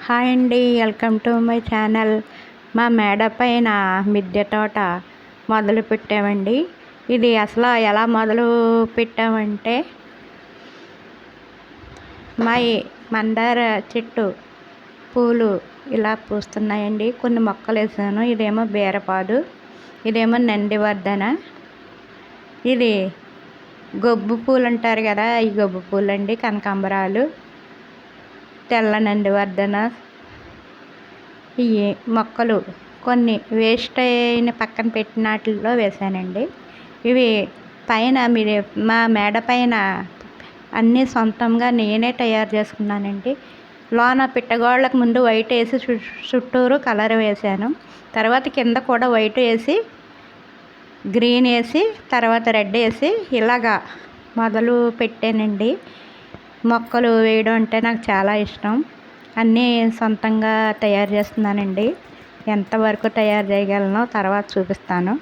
Hi అండి, welcome to my channel. మా మేడ పైన మిద్దె తోట మొదలు పెట్టామండి. ఇది అసలు ఎలా మొదలు పెట్టామంటే, మా మందార చెట్టు పూలు ఇలా పూస్తున్నాయండి. కొన్ని మొక్కలు వేసాను. ఇదేమో బీరపాదు, ఇదేమో నందివర్ధన, ఇది గొబ్బు పూలు అంటారు కదా, ఈ గొబ్బు పూలు అండి. కనకాంబరాలు, తెల్ల నందివర్ధన. ఈ మొక్కలు కొన్ని వేస్ట్ అయిన పక్కన పెట్టిన వాటిల్లో వేసానండి. ఇవి పైన మా మేడ పైన అన్నీ సొంతంగా నేనే తయారు చేసుకున్నానండి. లోన పిట్టగోళ్ళకు ముందు వైట్ వేసి చుట్టూరు కలర్ వేసాను. తర్వాత కింద కూడా వైట్ వేసి, గ్రీన్ వేసి, తర్వాత రెడ్ వేసి ఇలాగా మొదలు పెట్టానండి. మొక్కలు వేయడం అంటే నాకు చాలా ఇష్టం. అన్నీ సొంతంగా తయారు చేస్తున్నానండి. ఎంతవరకు తయారు చేయగలనో తర్వాత చూపిస్తాను.